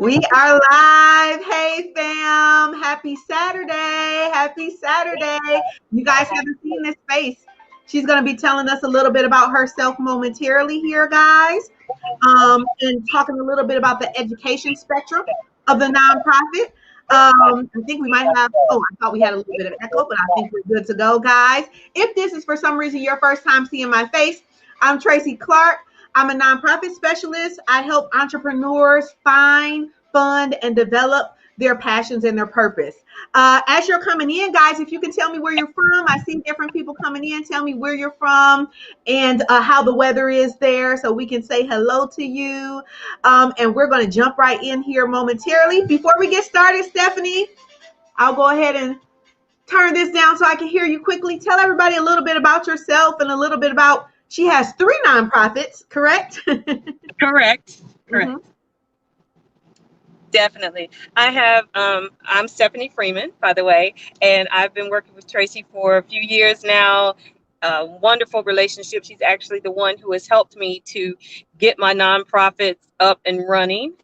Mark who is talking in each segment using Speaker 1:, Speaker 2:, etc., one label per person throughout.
Speaker 1: We are live. Hey, fam. Happy Saturday. Happy Saturday. You guys haven't seen this face. She's going to be telling us a little bit about herself momentarily here, guys, and talking a little bit about the education spectrum of the nonprofit. I think we might have, I thought we had a little bit of echo, but I think we're good to go, guys. If this is for some reason your first time seeing my face, I'm Tracy Clark. I'm a nonprofit specialist. I help entrepreneurs find, fund, and develop their passions and their purpose. As you're coming in, guys, if you can tell me where you're from, I see different people coming in. Tell me where you're from and how the weather is there so we can say hello to you. And we're going to jump right in here momentarily. Before we get started, Stephanie, I'll go ahead and turn this down so I can hear you quickly. Tell everybody a little bit about yourself and a little bit about, she has 3 nonprofits, correct?
Speaker 2: Correct.
Speaker 1: Mm-hmm.
Speaker 2: Definitely. I'm Stephanie Freeman, by the way, and I've been working with Tracy for a few years now. Wonderful relationship. She's actually the one who has helped me to get my nonprofits up and running.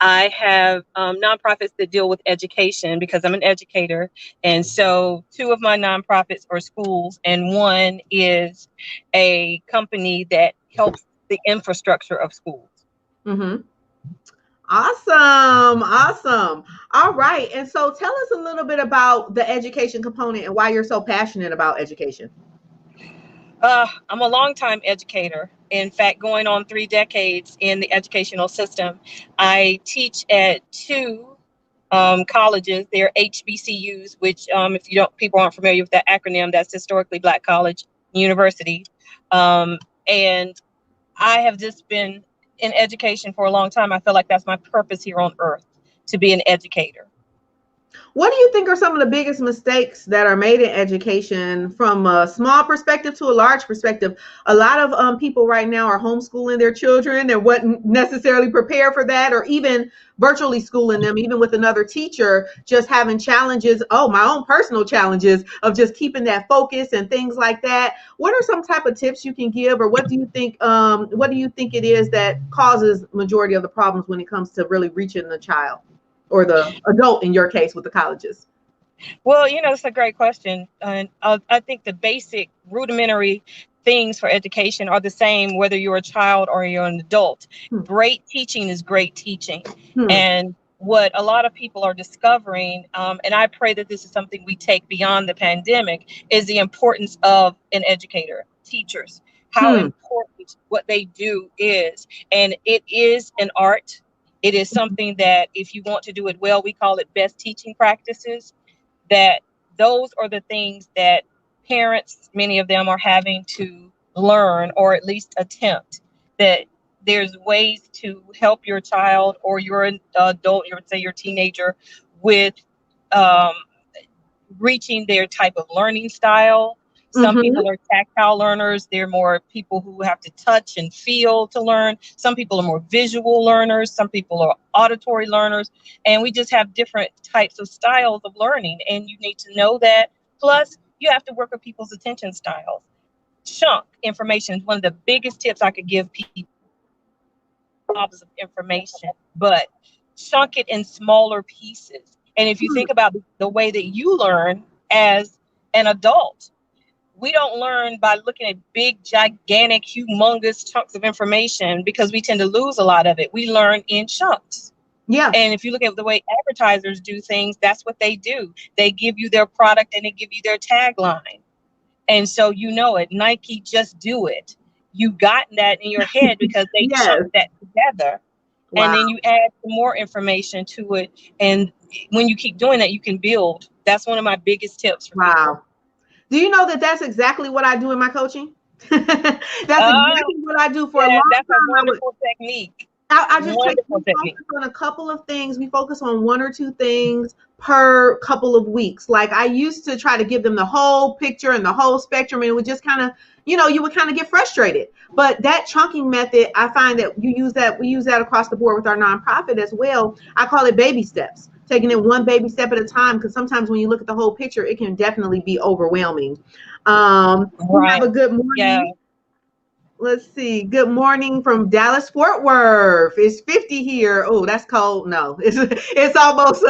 Speaker 2: I have nonprofits that deal with education because I'm an educator. And so 2 of my nonprofits are schools, and one is a company that helps the infrastructure of schools.
Speaker 1: Mm-hmm. Awesome. All right. And so tell us a little bit about the education component and why you're so passionate about education.
Speaker 2: I'm a longtime educator. In fact, going on 3 decades in the educational system. I teach at 2 colleges. They're HBCUs, which if people aren't familiar with that acronym, that's Historically Black College University. And I have just been in education for a long time. I feel like that's my purpose here on earth, to be an educator.
Speaker 1: What do you think are some of the biggest mistakes that are made in education from a small perspective to a large perspective? A lot of people right now are homeschooling their children and wasn't necessarily prepared for that, or even virtually schooling them, even with another teacher, just having challenges. My own personal challenges of just keeping that focus and things like that. What are some type of tips you can give, or what do you think it is that causes majority of the problems when it comes to really reaching the child? Or the adult in your case with the colleges?
Speaker 2: Well, it's a great question. And I think the basic rudimentary things for education are the same, whether you're a child or you're an adult. Great teaching is great teaching. And what a lot of people are discovering, and I pray that this is something we take beyond the pandemic, is the importance of an educator, teachers, how important what they do is. And it is an art. It is something that if you want to do it well, we call it best teaching practices, that those are the things that parents, many of them, are having to learn or at least attempt, that there's ways to help your child or your adult, your teenager, with reaching their type of learning style. Some people are tactile learners. They're more people who have to touch and feel to learn. Some people are more visual learners. Some people are auditory learners. And we just have different types of styles of learning. And you need to know that. Plus, you have to work with people's attention styles. Chunk information is one of the biggest tips I could give people. Of information, but chunk it in smaller pieces. And if you think about the way that you learn as an adult, we don't learn by looking at big, gigantic, humongous chunks of information because we tend to lose a lot of it. We learn in chunks.
Speaker 1: Yeah.
Speaker 2: And if you look at the way advertisers do things, that's what they do. They give you their product and they give you their tagline. And so it, Nike, just do it. You got that in your head because they chunked that together. Wow. And then you add some more information to it. And when you keep doing that, you can build. That's one of my biggest tips for people.
Speaker 1: Do you know that that's exactly what I do in my coaching? That's exactly what I do for a long time.
Speaker 2: That's a wonderful technique.
Speaker 1: I just focus on a couple of things. We focus on 1 or 2 things per couple of weeks. Like I used to try to give them the whole picture and the whole spectrum, and it would just kind of, you would kind of get frustrated. But that chunking method, I find that we use that across the board with our nonprofit as well. I call it baby steps. Taking it 1 baby step at a time, because sometimes when you look at the whole picture, it can definitely be overwhelming.
Speaker 2: Right.
Speaker 1: Have a good morning.
Speaker 2: Yeah.
Speaker 1: Let's see. Good morning from Dallas Fort Worth. It's 50 here. Oh, that's cold. No, it's almost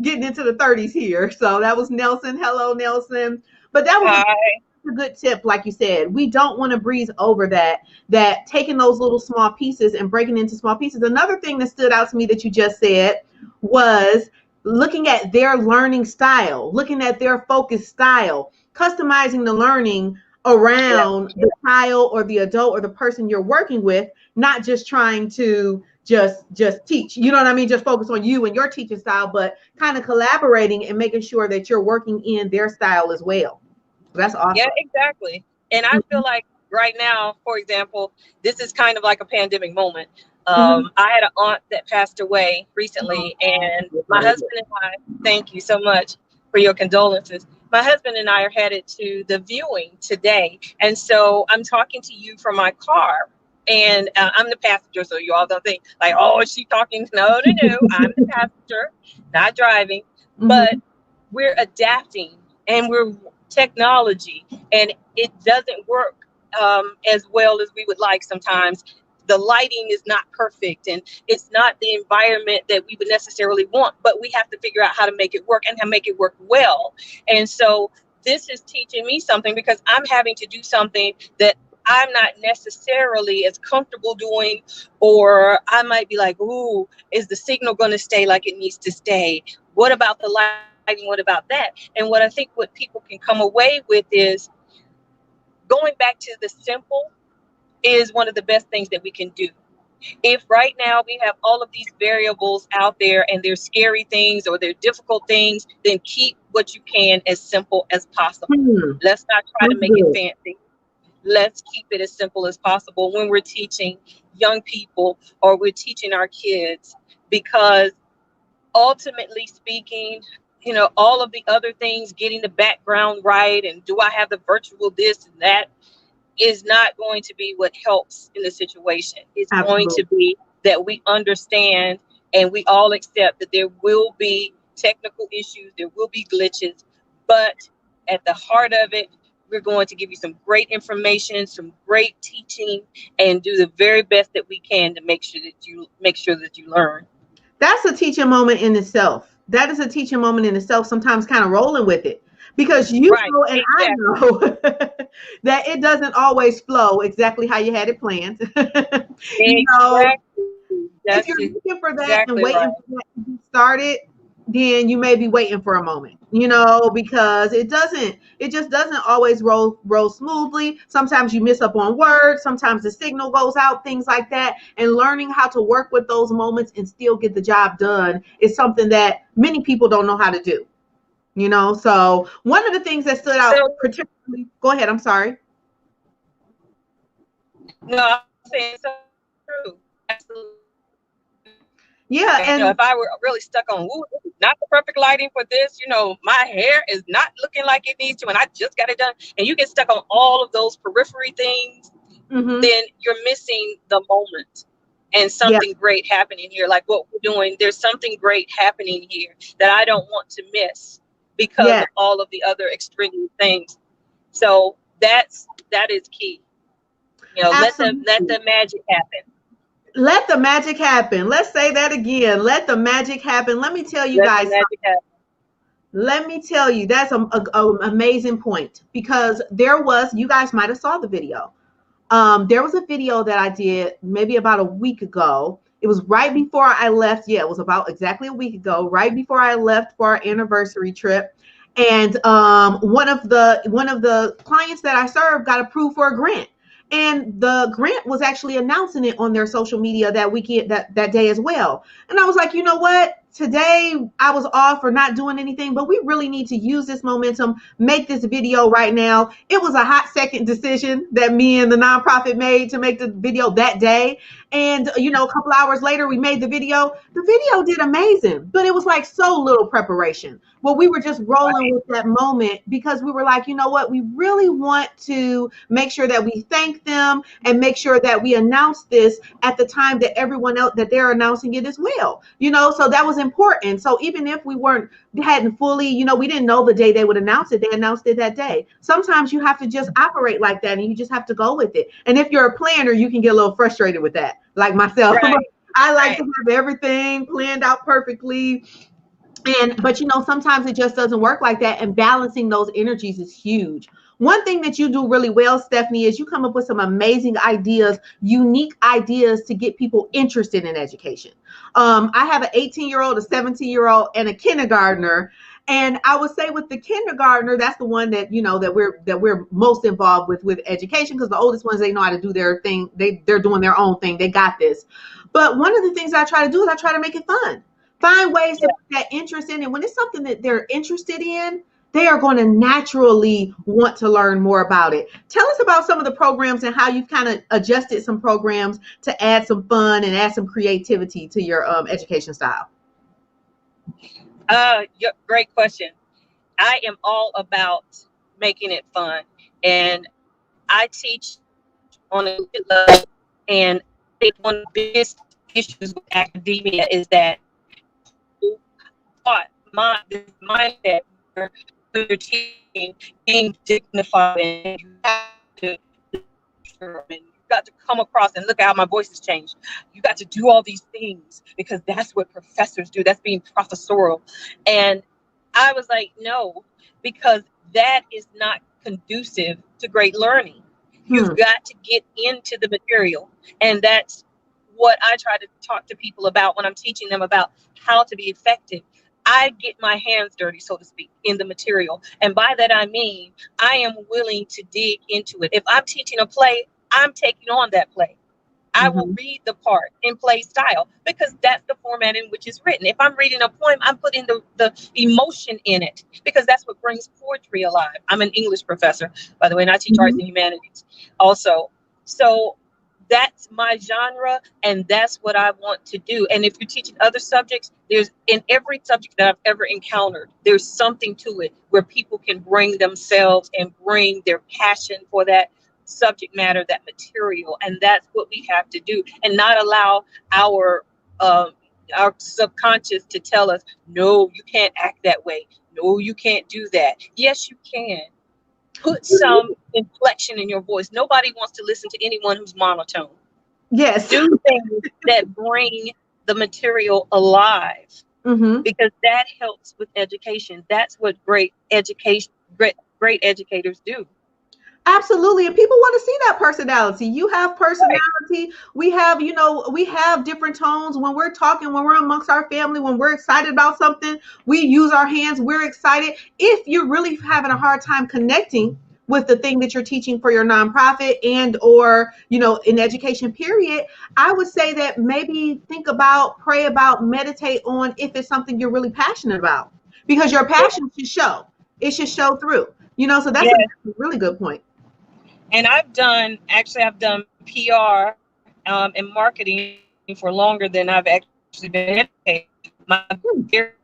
Speaker 1: getting into the 30s here. So that was Nelson. Hello, Nelson. But that was
Speaker 2: Hi.
Speaker 1: a good tip, like you said. We don't want to breeze over that taking those little small pieces and breaking into small pieces. Another thing that stood out to me that you just said was looking at their learning style, looking at their focus style, customizing the learning
Speaker 2: Yeah.
Speaker 1: around the child or the adult or the person you're working with, not just trying to just teach, you know what I mean, just focus on you and your teaching style, but kind of collaborating and making sure that you're working in their style as well. That's
Speaker 2: Yeah,
Speaker 1: awesome.
Speaker 2: exactly. And I feel like right now, for example, this is kind of like a pandemic moment.
Speaker 1: Mm-hmm.
Speaker 2: I had an aunt that passed away recently, and my husband and I, thank you so much for your condolences. My husband and I are headed to the viewing today. And so I'm talking to you from my car. And I'm the passenger, so you all don't think like, oh, is she talking? No, no, no. I'm the passenger, not driving. But
Speaker 1: Mm-hmm.
Speaker 2: we're adapting, and we're technology, and it doesn't work as well as we would like sometimes. The lighting is not perfect, and it's not the environment that we would necessarily want, but we have to figure out how to make it work and how to make it work well. And so this is teaching me something, because I'm having to do something that I'm not necessarily as comfortable doing, or I might be like, ooh, is the signal going to stay like it needs to stay? What about the lighting? What about that? And what I think what people can come away with is going back to the simple is one of the best things that we can do. If right now we have all of these variables out there and they're scary things or they're difficult things, then keep what you can as simple as possible.
Speaker 1: Hmm.
Speaker 2: Let's not try to
Speaker 1: That's
Speaker 2: make it
Speaker 1: good.
Speaker 2: fancy. Let's keep it as simple as possible when we're teaching young people or we're teaching our kids, because ultimately speaking, all of the other things, getting the background right, and do I have the virtual this and that, is not going to be what helps in the situation. It's going to
Speaker 1: Absolutely.
Speaker 2: be that we understand and we all accept that there will be technical issues, there will be glitches, but at the heart of it, we're going to give you some great information, some great teaching, and do the very best that we can to make sure that you learn.
Speaker 1: That's a teaching moment in itself. That is a teaching moment in itself, sometimes kind of rolling with it. Because you
Speaker 2: Right,
Speaker 1: know, and I
Speaker 2: exactly.
Speaker 1: know that it doesn't always flow exactly how you had it planned. You know,
Speaker 2: Exactly.
Speaker 1: if
Speaker 2: That's
Speaker 1: you're looking for
Speaker 2: exactly
Speaker 1: that
Speaker 2: right.
Speaker 1: and waiting for that to be started, then you may be waiting for a moment, you know, because it just doesn't always roll smoothly. Sometimes you miss up on words, sometimes the signal goes out, things like that. And learning how to work with those moments and still get the job done is something that many people don't know how to do, you know. So one of the things that stood out
Speaker 2: So,
Speaker 1: particularly, go ahead, I'm sorry.
Speaker 2: no, I'm saying so true. Absolutely.
Speaker 1: Yeah,
Speaker 2: If
Speaker 1: and
Speaker 2: I were really stuck on, ooh, this is not the perfect lighting for this, my hair is not looking like it needs to, and I just got it done, and you get stuck on all of those periphery things,
Speaker 1: mm-hmm,
Speaker 2: then you're missing the moment and
Speaker 1: yeah,
Speaker 2: something great happening here. Like what we're doing, there's something great happening here that I don't want to miss because
Speaker 1: yeah,
Speaker 2: of all of the other extraneous things. So that is key. Let the
Speaker 1: absolutely.
Speaker 2: magic happen.
Speaker 1: Let the magic happen. Let's say that again. Let the magic happen. Let me tell you
Speaker 2: Let the
Speaker 1: guys
Speaker 2: magic happen.
Speaker 1: let me tell you, that's a amazing point because there was, you guys might have saw the video. There was a video that I did maybe about a week ago. It was right before I left. Yeah, it was about exactly a week ago, right before I left for our anniversary trip. And one of the clients that I served got approved for a grant. And the grant was actually announcing it on their social media that weekend, that day as well. And I was like, you know what? Today I was off for not doing anything, but we really need to use this momentum, make this video right now. It was a hot second decision that me and the nonprofit made to make the video that day. And, a couple hours later, we made the video. The video did amazing, but it was like so little preparation. Well, we were just rolling
Speaker 2: Right.
Speaker 1: with that moment because we were like, you know what? We really want to make sure that we thank them and make sure that we announce this at the time that everyone else that they're announcing it as well. So that was important. So even if we hadn't fully, we didn't know the day they would announce it, they announced it that day. Sometimes you have to just operate like that, and you just have to go with it. And if you're a planner, you can get a little frustrated with that, like myself.
Speaker 2: Right.
Speaker 1: I like to have everything planned out perfectly. But sometimes it just doesn't work like that, and balancing those energies is huge. One thing that you do really well, Stephanie, is you come up with some amazing ideas, unique ideas to get people interested in education. I have an 18-year-old, a 17-year-old, and a kindergartner. And I would say with the kindergartner, that's the one that we're most involved with education, because the oldest ones, they know how to do their thing. They're doing their own thing. They got this. But one of the things I try to do is I try to make it fun. Find ways to put that interest in. And when it's something that they're interested in, they are going to naturally want to learn more about it. Tell us about some of the programs and how you've kind of adjusted some programs to add some fun and add some creativity to your education style.
Speaker 2: Great question. I am all about making it fun, and I teach on a good level. And I think one of the biggest issues with academia is that this mindset where you're teaching, being dignified, and you have to, and you've got to come across, and look at how my voice has changed. You got to do all these things because that's what professors do. That's being professorial. And I was like, no, because that is not conducive to great learning. You've got to get into the material. And that's what I try to talk to people about when I'm teaching them about how to be effective. I get my hands dirty, so to speak, in the material. And by that, I mean, I am willing to dig into it. If I'm teaching a play, I'm taking on that play. I will read the part in play style because that's the format in which it's written. If I'm reading a poem, I'm putting the emotion in it because that's what brings poetry alive. I'm an English professor, by the way, and I teach arts and humanities also. So that's my genre, and that's what I want to do. And if you're teaching other subjects, there's in every subject that I've ever encountered, there's something to it where people can bring themselves and bring their passion for that subject matter, that material. And that's what we have to do, and not allow our subconscious to tell us, no, you can't act that way. No, you can't do that. Yes, you can. Put some inflection in your voice. Nobody wants to listen to anyone who's monotone.
Speaker 1: Yes.
Speaker 2: Do things that bring the material alive, because that helps with education. That's what great educators do.
Speaker 1: Absolutely. And people want to see that personality. You have personality. Right. We have different tones when we're talking, when we're amongst our family, when we're excited about something, we use our hands, we're excited. If you're really having a hard time connecting with the thing that you're teaching for your nonprofit and or, in education period, I would say that maybe think about, pray about, meditate on if it's something you're really passionate about, because your passion should show. It should show through, so that's a really good point.
Speaker 2: And I've done PR and marketing for longer than I've actually been educated.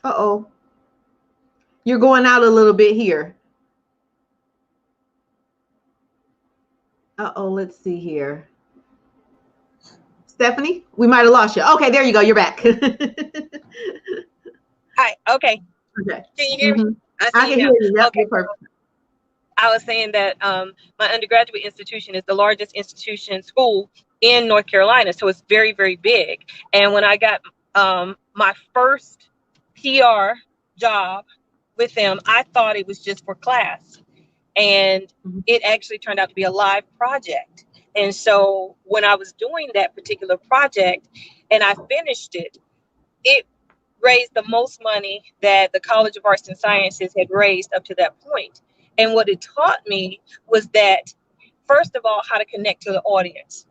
Speaker 1: Uh-oh. You're going out a little bit here. Uh-oh, let's see here. Stephanie, we might have lost you. Okay, there you go. You're back.
Speaker 2: Hi. Okay.
Speaker 1: Okay.
Speaker 2: Can you hear me?
Speaker 1: I can hear you. Yep, okay. Perfect.
Speaker 2: I was saying that my undergraduate institution is the largest school in North Carolina. So it's very, very big. And when I got my first PR job with them, I thought it was just for class. And it actually turned out to be a live project. And so when I was doing that particular project and I finished it, it raised the most money that the College of Arts and Sciences had raised up to that point. And what it taught me was that, first of all, how to connect to the audience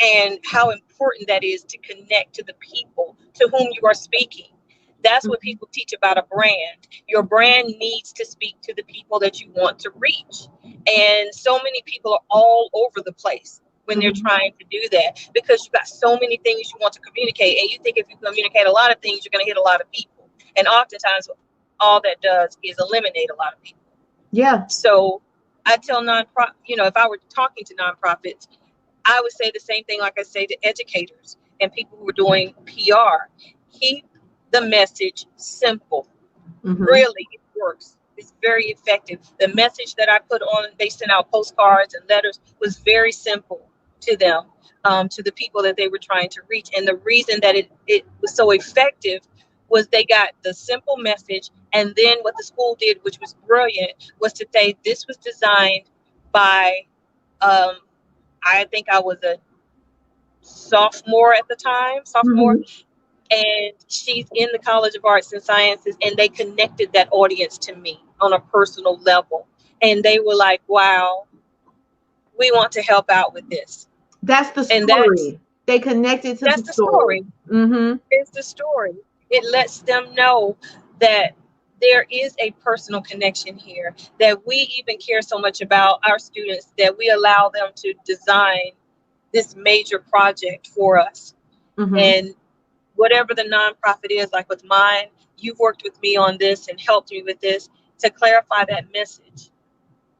Speaker 2: and how important that is to connect to the people to whom you are speaking. That's what people teach about a brand. Your brand needs to speak to the people that you want to reach. And so many people are all over the place when they're trying to do that, because you've got so many things you want to communicate. And you think if you communicate a lot of things, you're going to hit a lot of people. And oftentimes all that does is eliminate a lot of people.
Speaker 1: Yeah.
Speaker 2: So I tell nonprofit, if I were talking to nonprofits, I would say the same thing like I say to educators and people who are doing PR. Keep the message simple.
Speaker 1: Mm-hmm.
Speaker 2: Really, it works. It's very effective. The message that I put on, they sent out postcards and letters, was very simple to them, to the people that they were trying to reach. And the reason that it was so effective was they got the simple message. And then what the school did, which was brilliant, was to say this was designed by, I think I was a sophomore at the time,
Speaker 1: Mm-hmm.
Speaker 2: and she's in the College of Arts and Sciences, and they connected that audience to me on a personal level. And they were like, wow, we want to help out with this.
Speaker 1: That's the
Speaker 2: And that's
Speaker 1: story. They connected to the
Speaker 2: that's the
Speaker 1: story.
Speaker 2: story.
Speaker 1: Mm-hmm.
Speaker 2: It's the story. It lets them know that there is a personal connection here, that we even care so much about our students that we allow them to design this major project for us.
Speaker 1: Mm-hmm.
Speaker 2: And whatever the nonprofit is, like with mine, you've worked with me on this and helped me with this to clarify that message,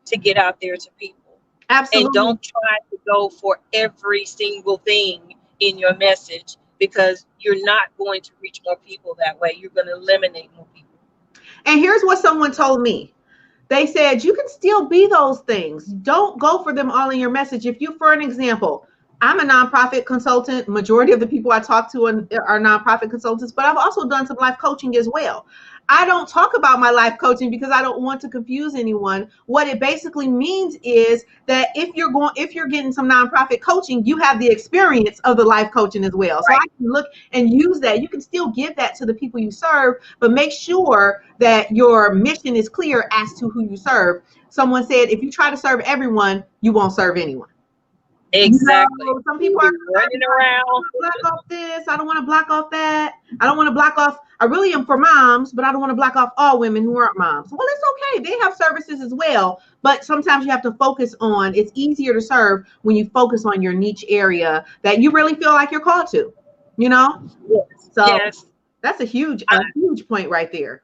Speaker 2: to get out there to people. And
Speaker 1: Absolutely.
Speaker 2: don't try to go for every single thing in your message, because you're not going to reach more people that way. You're going to eliminate more people.
Speaker 1: And here's what someone told me. They said you can still be those things. Don't go for them all in your message. If you, for an example, I'm a nonprofit consultant. Majority of the people I talk to are nonprofit consultants, but I've also done some life coaching as well. I don't talk about my life coaching because I don't want to confuse anyone. What it basically means is that if you're getting some nonprofit coaching, you have the experience of the life coaching as well. So I
Speaker 2: Right.
Speaker 1: can look and use that. You can still give that to the people you serve, but make sure that your mission is clear as to who you serve. Someone said, if you try to serve everyone, you won't serve anyone.
Speaker 2: Exactly.
Speaker 1: Some people
Speaker 2: You'll
Speaker 1: are
Speaker 2: be running around.
Speaker 1: block off this. I don't want to block off that. I don't want to block off. I really am for moms, but I don't want to block off all women who aren't moms. Well, it's okay. They have services as well, but sometimes you have to focus on. It's easier to serve when you focus on your niche area that you really feel like you're called to. You know,
Speaker 2: Yes.
Speaker 1: so
Speaker 2: Yes.
Speaker 1: that's
Speaker 2: I,
Speaker 1: a huge point right there.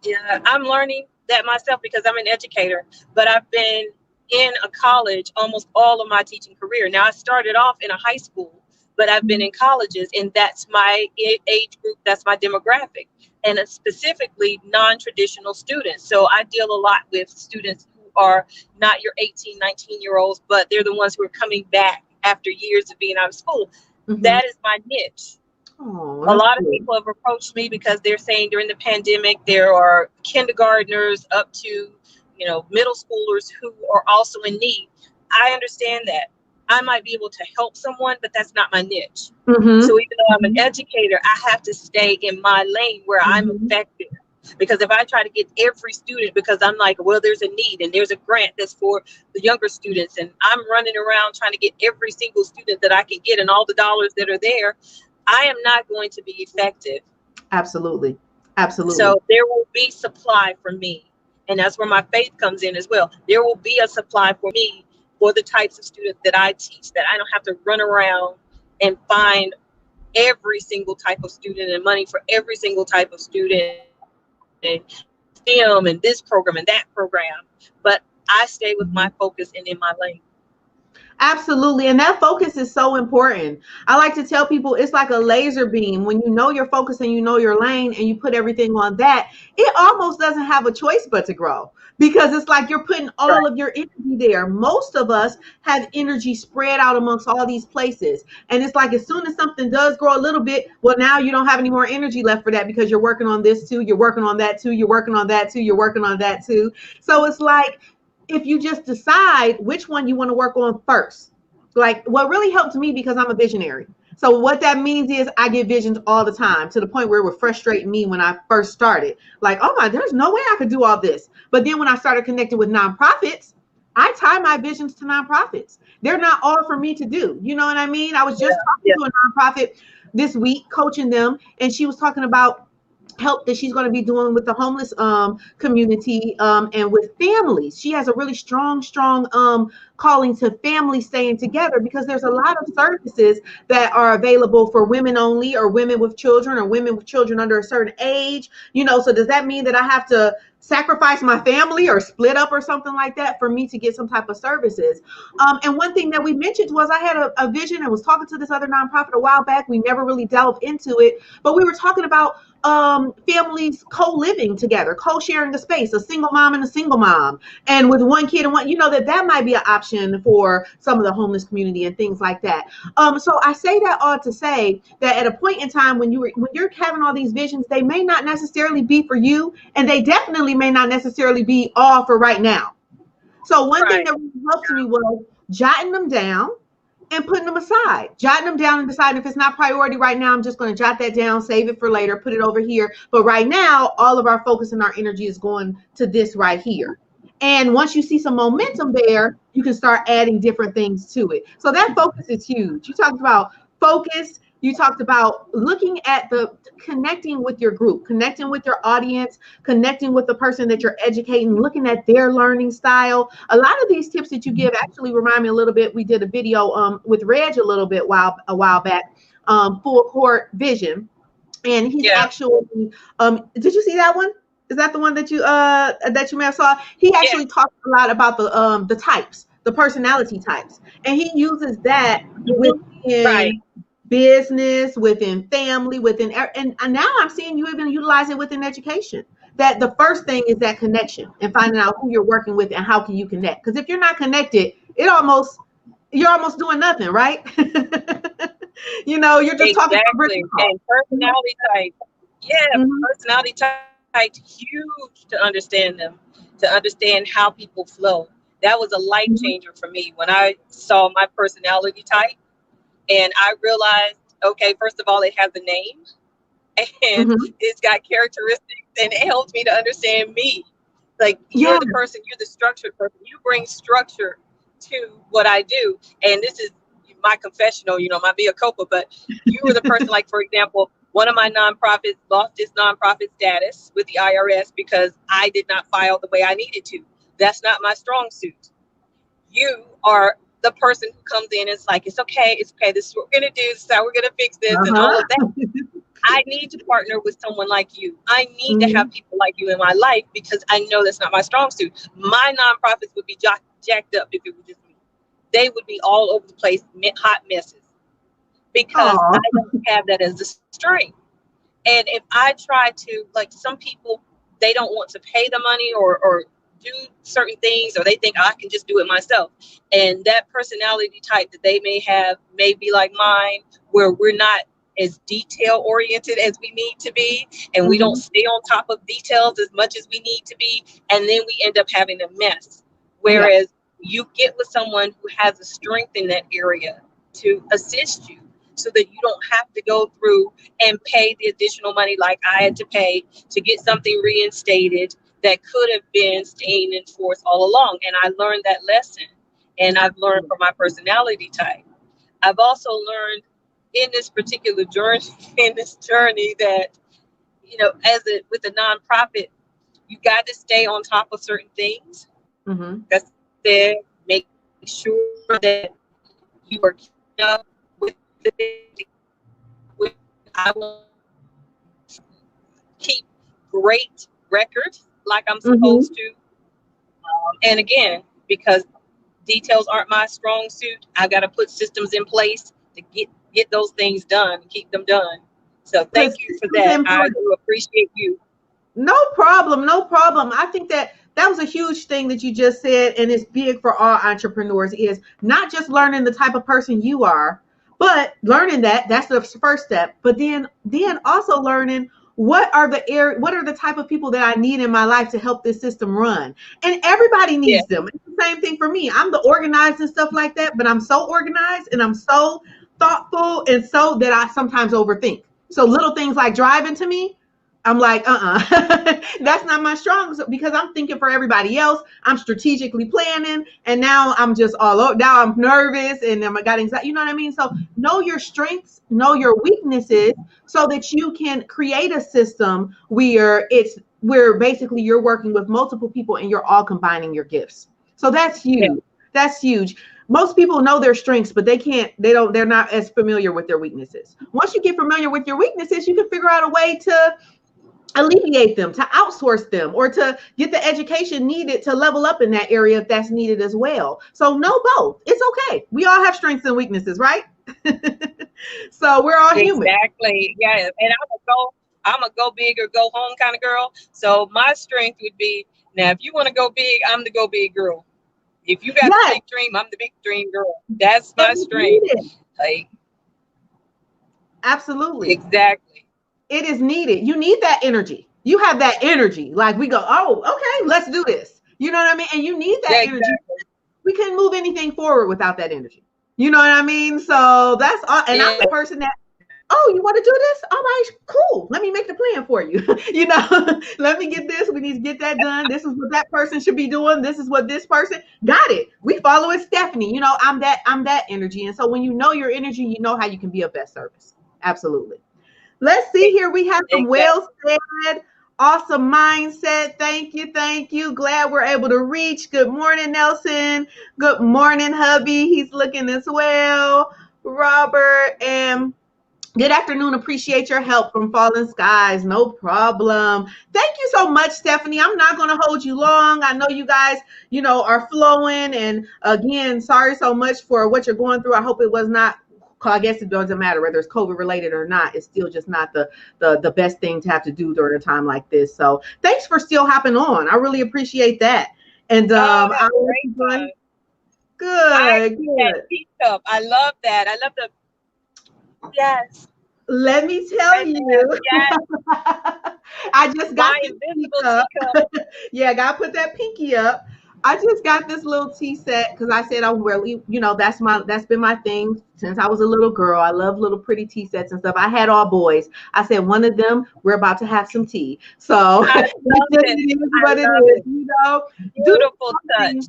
Speaker 2: yeah, I'm learning that myself because I'm an educator, but I've been in a college almost all of my teaching career. Now, I started off in a high school, but I've been in colleges, and that's my age group, that's my demographic, and it's specifically non-traditional students. So I deal a lot with students who are not your 18, 19-year-olds, but they're the ones who are coming back after years of being out of school.
Speaker 1: Mm-hmm.
Speaker 2: That is my niche.
Speaker 1: Oh,
Speaker 2: A
Speaker 1: that's
Speaker 2: lot of
Speaker 1: good.
Speaker 2: people have approached me because they're saying during the pandemic there are kindergartners up to middle schoolers who are also in need. I understand that. I might be able to help someone, but that's not my niche.
Speaker 1: Mm-hmm.
Speaker 2: So even though I'm an educator, I have to stay in my lane where I'm
Speaker 1: Mm-hmm.
Speaker 2: effective. Because if I try to get every student, because I'm like, well, there's a need and there's a grant that's for the younger students, and I'm running around trying to get every single student that I can get and all the dollars that are there, I am not going to be effective.
Speaker 1: Absolutely. Absolutely.
Speaker 2: So there will be supply for me. And that's where my faith comes in as well. There will be a supply for me for the types of students that I teach, that I don't have to run around and find every single type of student and money for every single type of student and STEM and this program and that program. But I stay with my focus and in my lane.
Speaker 1: Absolutely. And that focus is so important. I like to tell people it's like a laser beam. When you know your focus and you know your lane and you put everything on that, it almost doesn't have a choice but to grow because it's like you're putting all
Speaker 2: Right.
Speaker 1: of your energy there. Most of us have energy spread out amongst all these places. And it's like as soon as something does grow a little bit, well, now you don't have any more energy left for that because you're working on this too. You're working on that too. You're working on that too. You're working on that too. So it's like, if you just decide which one you want to work on first. Like what really helped me because I'm a visionary. So what that means is I get visions all the time to the point where it would frustrate me when I first started. Like, oh my, there's no way I could do all this. But then when I started connecting with nonprofits, I tie my visions to nonprofits. They're not all for me to do. You know what I mean? I was
Speaker 2: Yeah.
Speaker 1: just talking
Speaker 2: Yeah.
Speaker 1: to a nonprofit this week, coaching them, and she was talking about help that she's going to be doing with the homeless community and with families. She has a really strong calling to families staying together, because there's a lot of services that are available for women only, or women with children, or women with children under a certain age. So does that mean that I have to sacrifice my family or split up or something like that for me to get some type of services? And one thing that we mentioned was, I had a vision and was talking to this other nonprofit a while back. We never really delved into it, but we were talking about families co-living together, co-sharing a space, a single mom and a single mom, and with one kid and one, that might be an option for some of the homeless community and things like that. So I say that all to say that at a point in time when you're having all these visions, they may not necessarily be for you, and they definitely may not necessarily be all for right now. So one thing that really helped me was jotting them down and putting them aside, jotting them down and deciding if it's not priority right now, I'm just going to jot that down, save it for later, put it over here. But right now, all of our focus and our energy is going to this right here. And once you see some momentum there, you can start adding different things to it. So that focus is huge. You talked about focus. You talked about looking at connecting with your group, connecting with your audience, connecting with the person that you're educating, looking at their learning style. A lot of these tips that you give actually remind me a little bit. We did a video with Reg a while back, Full Court Vision. And he's actually, did you see that one? Is that the one that you may have saw? He actually talks a lot about the types, the personality types, and he uses that within business, within family, and now I'm seeing you even utilize it within education. That the first thing is that connection and finding out who you're working with and how can you connect. Because if you're not connected, you're almost doing nothing, right? You're just talking about
Speaker 2: and personality type. Yeah, personality type, huge to understand them, to understand how people flow. That was a life changer for me when I saw my personality type, and I realized, okay, first of all, it has a name, and it's got characteristics, and it helps me to understand me. Like, you're the person, you're the structured person. You bring structure to what I do, and this is my confessional, my mea culpa, but you were the person, like, for example, one of my nonprofits lost its nonprofit status with the IRS because I did not file the way I needed to. That's not my strong suit. You are the person who comes in and is like, it's okay. This is what we're going to do. This is how we're going to fix this and all of that. I need to partner with someone like you. I need to have people like you in my life, because I know that's not my strong suit. My nonprofits would be jacked up if it was just me. They would be all over the place, hot messes, because I don't have that as a strength. And if I try to, like, some people, they don't want to pay the money or do certain things, or they think I can just do it myself. And that personality type that they may have may be like mine, where we're not as detail oriented as we need to be, and we don't stay on top of details as much as we need to be, and then we end up having a mess. Whereas you get with someone who has a strength in that area to assist you, so that you don't have to go through and pay the additional money like I had to pay to get something reinstated that could have been staying in force all along. And I learned that lesson, and I've learned from my personality type. I've also learned in this particular journey, that, with a nonprofit, you got to stay on top of certain things. That's there. Make sure that you are keeping up with the things. I will keep great records like I'm supposed to. And again, because details aren't my strong suit, I got to put systems in place to get those things done, keep them done. So thank you for that. I do appreciate you.
Speaker 1: No problem. I think that was a huge thing that you just said, and it's big for all entrepreneurs, is not just learning the type of person you are, but learning that's the first step. But then also learning what are the type of people that I need in my life to help this system run. And everybody needs them. It's the same thing for me. I'm the organized and stuff like that, but I'm so organized and I'm so thoughtful, and so that I sometimes overthink. So little things like driving to me, I'm like, that's not my strong suit because I'm thinking for everybody else. I'm strategically planning, and now I'm just all over. Now I'm nervous, and I got anxiety. You know what I mean? So know your strengths, know your weaknesses, so that you can create a system where basically you're working with multiple people and you're all combining your gifts. So that's
Speaker 2: Yeah.
Speaker 1: huge. That's huge. Most people know their strengths, but they're not as familiar with their weaknesses. Once you get familiar with your weaknesses, you can figure out a way to alleviate them, to outsource them, or to get the education needed to level up in that area if that's needed as well. So know both. It's okay. We all have strengths and weaknesses, right? So we're all human.
Speaker 2: Exactly. Yeah. And I'm a go big or go home kind of girl. So my strength would be, now if you want to go big, I'm the go big girl. If you got the
Speaker 1: Yes,
Speaker 2: big dream, I'm the big dream girl. That's
Speaker 1: it
Speaker 2: my
Speaker 1: is
Speaker 2: strength.
Speaker 1: needed.
Speaker 2: Like,
Speaker 1: Absolutely.
Speaker 2: exactly.
Speaker 1: It is needed. You need that energy. You have that energy. Like we go, oh, okay, let's do this. You know what I mean? And you need that
Speaker 2: Yeah,
Speaker 1: energy.
Speaker 2: exactly.
Speaker 1: We couldn't move anything forward without that energy. You know what I mean? So that's all. And I'm
Speaker 2: Yeah.
Speaker 1: the person that, oh, you want to do this? All right, cool. Let me make the plan for you. Let me get this. We need to get that done. This is what that person should be doing. This is what this person got it. We follow it, Stephanie. I'm that energy. And so when you know your energy, you know how you can be of best service. Absolutely. Let's see here. We have some
Speaker 2: Exactly.
Speaker 1: well said, awesome mindset. Thank you. Thank you. Glad we're able to reach. Good morning, Nelson. Good morning, hubby. He's looking as well. Robert and good afternoon. Appreciate your help from Fallen Skies. No problem. Thank you so much, Stephanie. I'm not going to hold you long. I know you guys, are flowing. And again, sorry so much for what you're going through. I hope it was not. I guess it doesn't matter whether it's COVID related or not. It's still just not the best thing to have to do during a time like this. So thanks for still hopping on. I really appreciate that. And
Speaker 2: Oh, that's
Speaker 1: I'll let
Speaker 2: great
Speaker 1: you go.
Speaker 2: fun. I
Speaker 1: Good,
Speaker 2: that
Speaker 1: good.
Speaker 2: teacup. I love that. I love the yes.
Speaker 1: Let me tell
Speaker 2: Right there.
Speaker 1: you.
Speaker 2: Yes.
Speaker 1: I just got
Speaker 2: My
Speaker 1: this
Speaker 2: invisible
Speaker 1: teacup.
Speaker 2: teacup.
Speaker 1: Yeah, gotta put that pinky up. I just got this little tea set because I said I'm really, that's been my thing since I was a little girl. I love little pretty tea sets and stuff. I had all boys. I said one of them, we're about to have some tea. So
Speaker 2: I love it.
Speaker 1: it is
Speaker 2: I
Speaker 1: what it
Speaker 2: love
Speaker 1: is,
Speaker 2: it.
Speaker 1: do
Speaker 2: Beautiful touch.
Speaker 1: something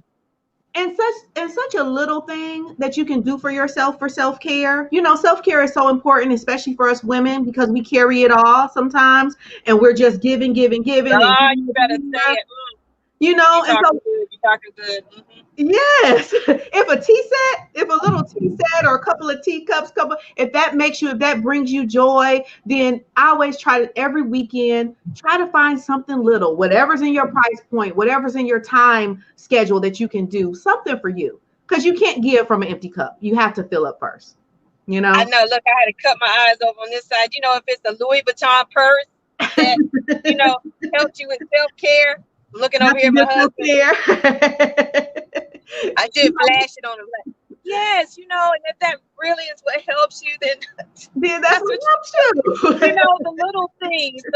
Speaker 1: and such a little thing that you can do for yourself for self-care. Self-care is so important, especially for us women, because we carry it all sometimes and we're just giving, giving, giving and
Speaker 2: Ah, you
Speaker 1: giving,
Speaker 2: better say it. You
Speaker 1: and
Speaker 2: talking
Speaker 1: so
Speaker 2: good. You talking good. Hmm.
Speaker 1: yes, if a little tea set or a couple of teacups, if that brings you joy, then I always try to every weekend try to find something little, whatever's in your price point, whatever's in your time schedule that you can do something for you, because you can't give from an empty cup. You have to fill up first. You
Speaker 2: I
Speaker 1: know.
Speaker 2: know. Look, I had to cut my eyes over on this side. If it's a Louis Vuitton purse that you know helps you with self care. Looking over
Speaker 1: That's
Speaker 2: here,
Speaker 1: a
Speaker 2: at my
Speaker 1: good
Speaker 2: husband.
Speaker 1: self-care.
Speaker 2: I did flash it on him. Like, yes, and if that really is what helps you, then
Speaker 1: Then that's
Speaker 2: that's
Speaker 1: what
Speaker 2: what you
Speaker 1: helps you.
Speaker 2: the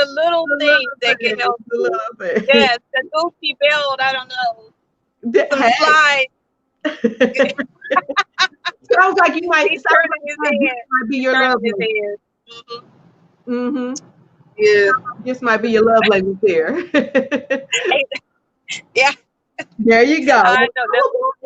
Speaker 2: little
Speaker 1: The
Speaker 2: things
Speaker 1: little
Speaker 2: that can
Speaker 1: things,
Speaker 2: help
Speaker 1: the
Speaker 2: you.
Speaker 1: little things.
Speaker 2: Yes, the Gucci belt. I don't know, some
Speaker 1: Hey.
Speaker 2: slides.
Speaker 1: Sounds like you might.
Speaker 2: He's
Speaker 1: Sounds
Speaker 2: turning
Speaker 1: like
Speaker 2: his
Speaker 1: this
Speaker 2: head.
Speaker 1: might be
Speaker 2: He's
Speaker 1: your
Speaker 2: turning
Speaker 1: love
Speaker 2: his
Speaker 1: language.
Speaker 2: head. Hmm.
Speaker 1: Mm-hmm.
Speaker 2: Yeah.
Speaker 1: This might be your love language here.
Speaker 2: Hey, yeah.
Speaker 1: There you go.
Speaker 2: I
Speaker 1: Well,
Speaker 2: know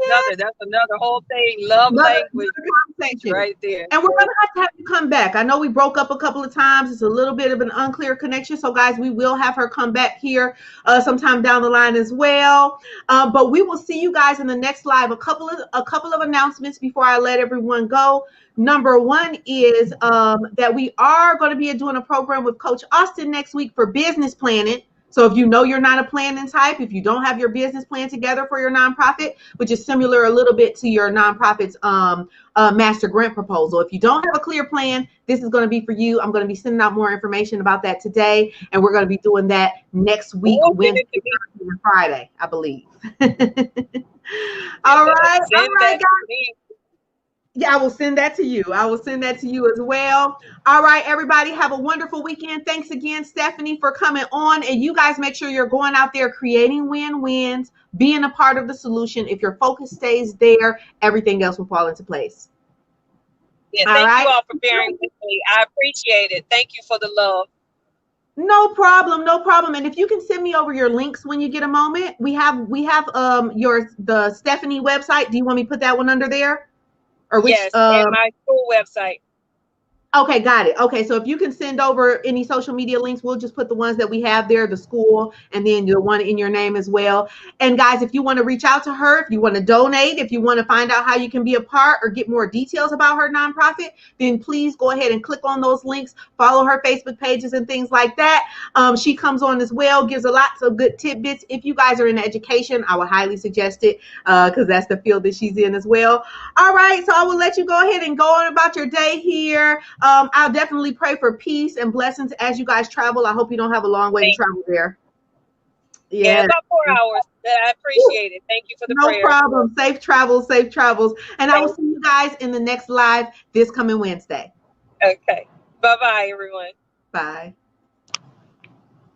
Speaker 1: yeah,
Speaker 2: that's another whole thing. Love language
Speaker 1: another conversation.
Speaker 2: right there.
Speaker 1: And we're going to have you come back. I know we broke up a couple of times. It's a little bit of an unclear connection. So, guys, we will have her come back here sometime down the line as well. But we will see you guys in the next live. A couple of announcements before I let everyone go. Number one is that we are going to be doing a program with Coach Austin next week for business planning. So if you know you're not a planning type, if you don't have your business plan together for your nonprofit, which is similar a little bit to your nonprofit's master grant proposal. If you don't have a clear plan, this is going to be for you. I'm going to be sending out more information about that today, and we're going to be doing that next week,
Speaker 2: Oh, send
Speaker 1: Wednesday,
Speaker 2: it to me.
Speaker 1: Thursday, and Friday, I believe.
Speaker 2: You
Speaker 1: All
Speaker 2: better
Speaker 1: right,
Speaker 2: send that to
Speaker 1: guys.
Speaker 2: me.
Speaker 1: Yeah, I will send that to you. I will send that to you as well. All right, everybody, have a wonderful weekend. Thanks again, Stephanie, for coming on. And you guys make sure you're going out there creating win-wins, being a part of the solution. If your focus stays there, everything else will fall into place.
Speaker 2: Yeah,
Speaker 1: All
Speaker 2: thank you
Speaker 1: right.
Speaker 2: all for bearing with me. I appreciate it. Thank you for the love.
Speaker 1: No problem, no problem. And if you can send me over your links when you get a moment, we have your the Stephanie website. Do you want me to put that one under there? Or which
Speaker 2: Yes, and my school website.
Speaker 1: Okay, got it. Okay, so if you can send over any social media links, we'll just put the ones that we have there, the school, and then the one in your name as well. And guys, if you want to reach out to her, if you want to donate, if you want to find out how you can be a part or get more details about her nonprofit, then please go ahead and click on those links, follow her Facebook pages and things like that. She comes on as well, gives a lots of good tidbits. If you guys are in education, I would highly suggest it because that's the field that she's in as well. All right, so I will let you go ahead and go on about your day here. I'll definitely pray for peace and blessings as you guys travel. I hope you don't have a long way to travel there.
Speaker 2: Yeah,
Speaker 1: Yeah.
Speaker 2: about 4 hours. I appreciate it. Thank you for the
Speaker 1: No
Speaker 2: prayers.
Speaker 1: problem. Safe travels, safe travels. And I will see you guys in the next live this coming Wednesday.
Speaker 2: Okay. Bye-bye, everyone.
Speaker 1: Bye.